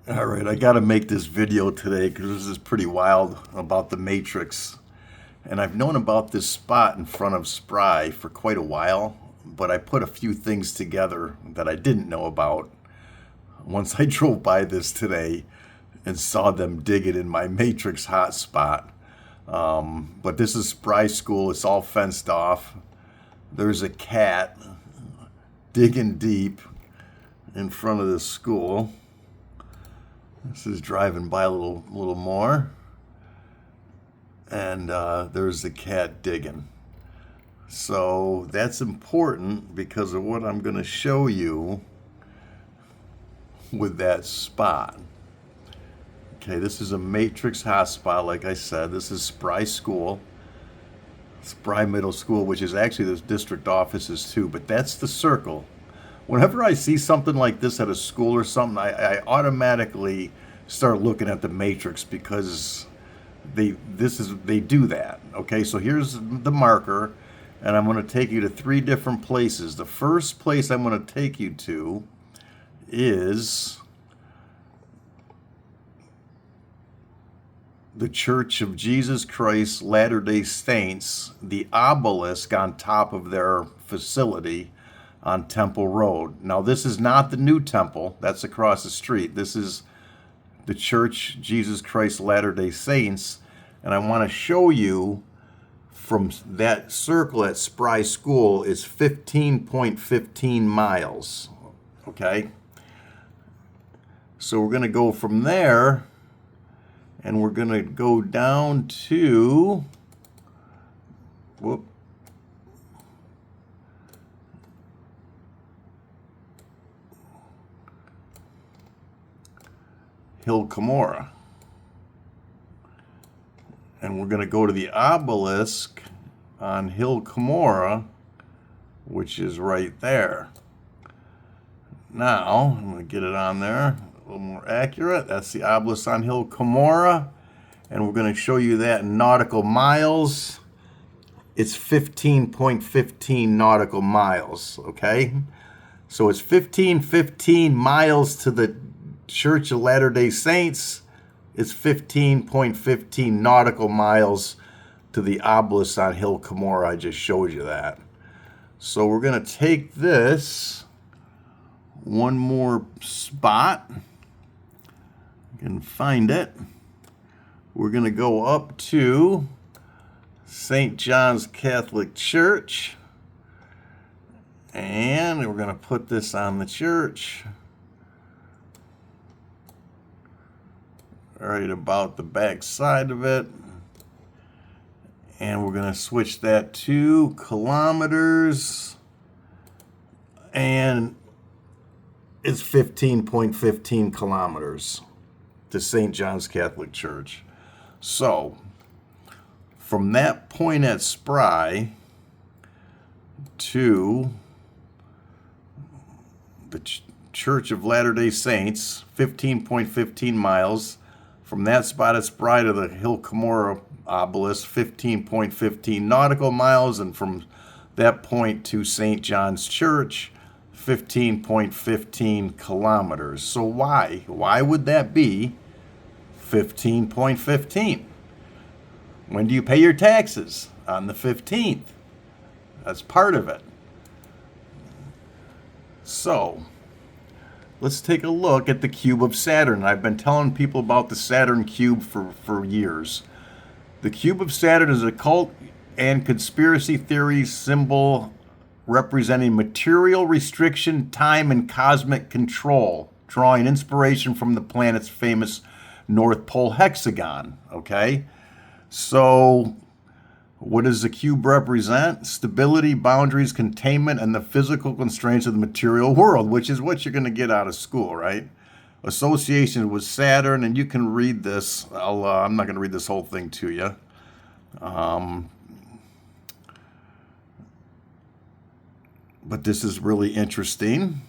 All right, I got to make this video today because this is pretty wild about the Matrix. And I've known about this spot in front of Spry for quite a while, but I put a few things together that I didn't know about once I drove by this today and saw them dig it in my Matrix hotspot. But this is Spry School, it's all fenced off. There's a cat digging deep in front of this school. This is driving by a little more, and there's the cat digging. So that's important because of what I'm going to show you with that spot. Okay, this is a Matrix hotspot, like I said. This is Spry School, Spry Middle School, which is actually the district offices too, but that's the circle. Whenever I see something like this at a school or something, I automatically start looking at the Matrix because they do that. Okay, so here's the marker, and I'm going to take you to three different places. The first place I'm going to take you to is the Church of Jesus Christ Latter-day Saints, the obelisk on top of their facility on Temple Road. Now, this is not the new temple. That's across the street. This is the Church Jesus Christ Latter-day Saints. And I want to show you from that circle at Spry School is 15.15 miles. Okay? So we're going to go from there, and we're going to go down to... Whoop. Hill Cumorah. And we're going to go to the obelisk on Hill Cumorah, which is right there. Now, I'm going to get it on there a little more accurate. That's the obelisk on Hill Cumorah. And we're going to show you that in nautical miles. It's 15.15 nautical miles, okay? So it's 15 miles to the Church of Latter-day Saints. It's 15.15 nautical miles to the obelisk on Hill Cumorah. I just showed you that. So we're going to take this one more spot. You can find it. We're going to go up to St. John's Catholic Church. And we're going to put this on the church. Right about the back side of it. And we're going to switch that to kilometers. And it's 15.15 kilometers to St. John's Catholic Church. So, from that point at Spry to the Church of Latter-day Saints, 15.15 miles. From that spot at Spry to the Hill Cumorah obelisk, 15.15 nautical miles. And from that point to St. John's Church, 15.15 kilometers. So why? Why would that be 15.15? When do you pay your taxes? On the 15th. That's part of it. So, let's take a look at the cube of Saturn. I've been telling people about the Saturn cube for years. The cube of Saturn is a occult and conspiracy theory symbol representing material restriction, time, and cosmic control, drawing inspiration from the planet's famous North Pole hexagon. Okay? So, what does the cube represent? Stability, boundaries, containment, and the physical constraints of the material world, which is what you're going to get out of school, right? Association with Saturn, and you can read this. I'm not going to read this whole thing to you. But this is really interesting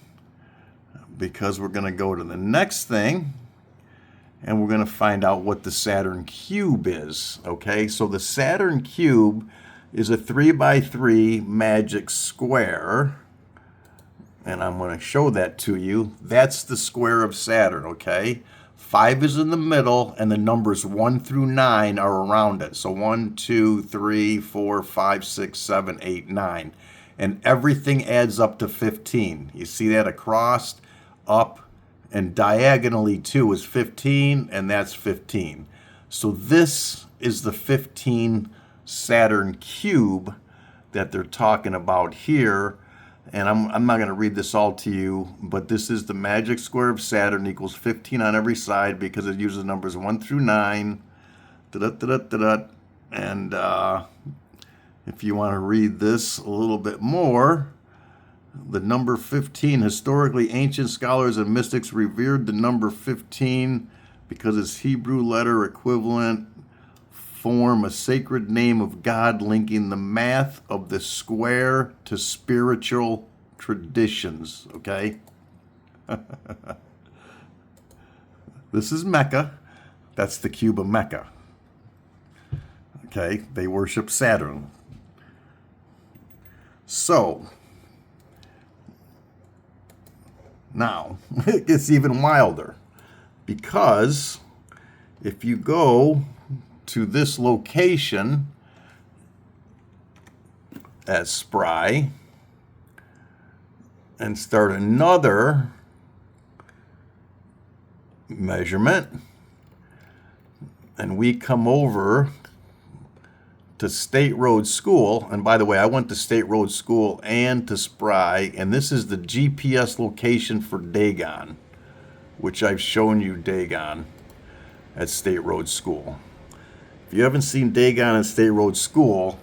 because we're going to go to the next thing. And we're going to find out what the Saturn cube is, okay? So the Saturn cube is a 3x3 magic square. And I'm going to show that to you. That's the square of Saturn, okay? 5 is in the middle, and the numbers 1 through 9 are around it. So 1, 2, 3, 4, 5, 6, 7, 8, 9. And everything adds up to 15. You see that across, up, and diagonally too is 15, and that's 15. So this is the 15 Saturn cube that they're talking about here. And I'm not going to read this all to you, but this is the magic square of Saturn equals 15 on every side because it uses numbers 1 through 9. And if you want to read this a little bit more, the number 15, historically ancient scholars and mystics revered the number 15 because its Hebrew letter equivalent form a sacred name of God, linking the math of the square to spiritual traditions. Okay? This is Mecca. That's the cube of Mecca. Okay? They worship Saturn. So, now, it gets even wilder. Because if you go to this location at Spry and start another measurement, and we come over to State Road School, and by the way, I went to State Road School and to Spry, and this is the GPS location for Dagon, which I've shown you Dagon at State Road School. If you haven't seen Dagon at State Road School,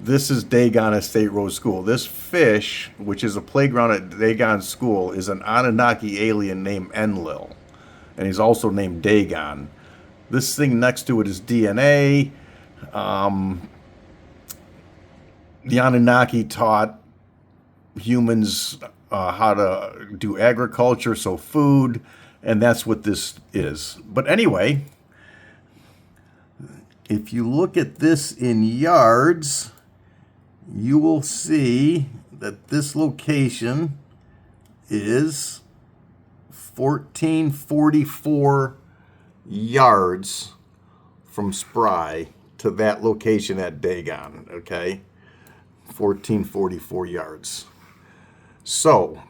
this is Dagon at State Road School. This fish, which is a playground at Dagon School, is an Anunnaki alien named Enlil, and he's also named Dagon. This thing next to it is DNA. The Anunnaki taught humans how to do agriculture, so food, and that's what this is. But anyway, if you look at this in yards, you will see that this location is 1444 yards from Spry to that location at Dagon, okay? 1444 yards. So,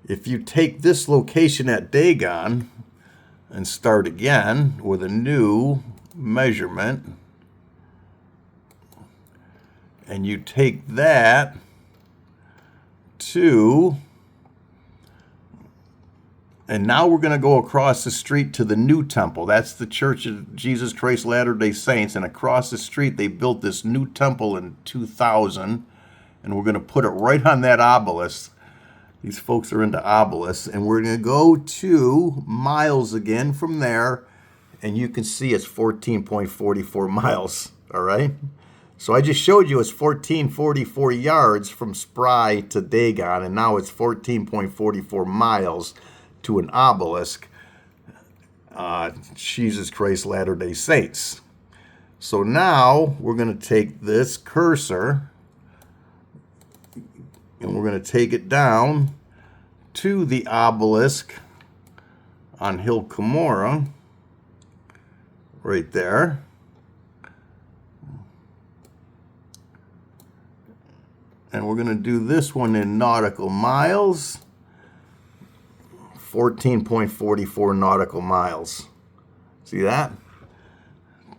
if you take this location at Dagon and start again with a new measurement, and you take that to, and now we're going to go across the street to the new temple. That's the Church of Jesus Christ Latter-day Saints, and across the street they built this new temple in 2000, and we're going to put it right on that obelisk. These folks are into obelisks, and we're going to go 2 miles again from there, and you can see it's 14.44 miles, all right? So I just showed you it's 1444 yards from Spry to Dagon, and now it's 14.44 miles to an obelisk, Jesus Christ Latter-day Saints. So now we're going to take this cursor and we're going to take it down to the obelisk on Hill Cumorah, right there. And we're going to do this one in nautical miles. 14.44 nautical miles. See that?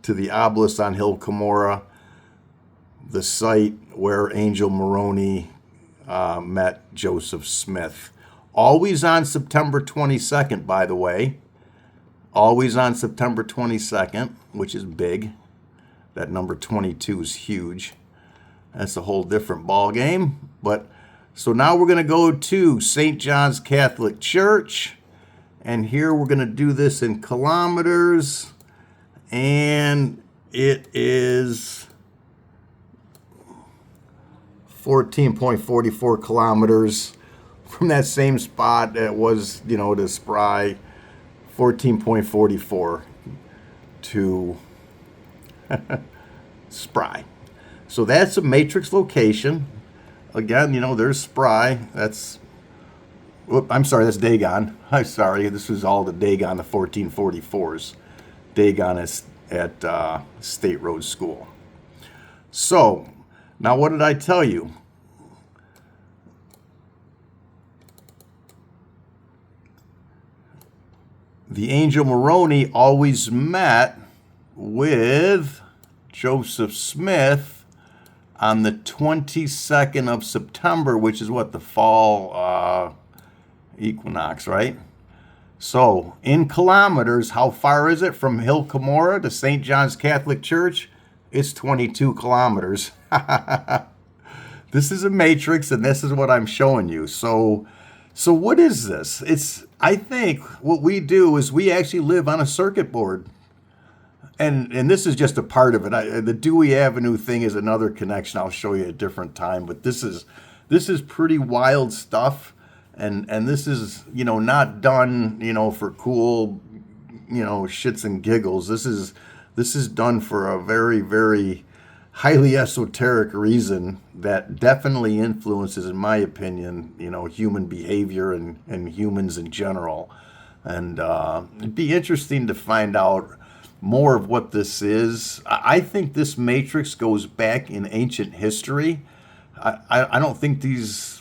To the obelisk on Hill Cumorah, the site where Angel Moroni met Joseph Smith. Always on September 22nd, by the way. Always on September 22nd, which is big. That number 22 is huge. That's a whole different ball game. But so now we're going to go to St. John's Catholic Church. And here we're going to do this in kilometers. And it is 14.44 kilometers from that same spot that was, to Spry. 14.44 to Spry. So that's a matrix location. Again, there's Spry. That's I'm sorry, that's Dagon. I'm sorry, this is all the Dagon, the 1444s. Dagon is at State Road School. So, now what did I tell you? The angel Moroni always met with Joseph Smith on the 22nd of September, which is what, the fall equinox, right? So, in kilometers, how far is it from Hill Cumorah to St. John's Catholic Church? It's 22 kilometers. This is a matrix, and this is what I'm showing you. So what is this? I think what we do is we actually live on a circuit board. And this is just a part of it. The Dewey Avenue thing is another connection. I'll show you at a different time. But this is pretty wild stuff. And this is, not done, for cool, shits and giggles. This is done for a very, very highly esoteric reason that definitely influences, in my opinion, human behavior and humans in general. And it'd be interesting to find out more of what this is. I think this matrix goes back in ancient history. I don't think these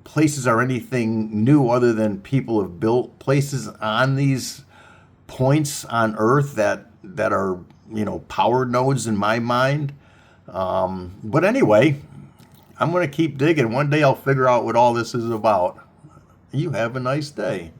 places are anything new other than people have built places on these points on Earth that are, power nodes in my mind. But anyway, I'm going to keep digging. One day I'll figure out what all this is about. You have a nice day.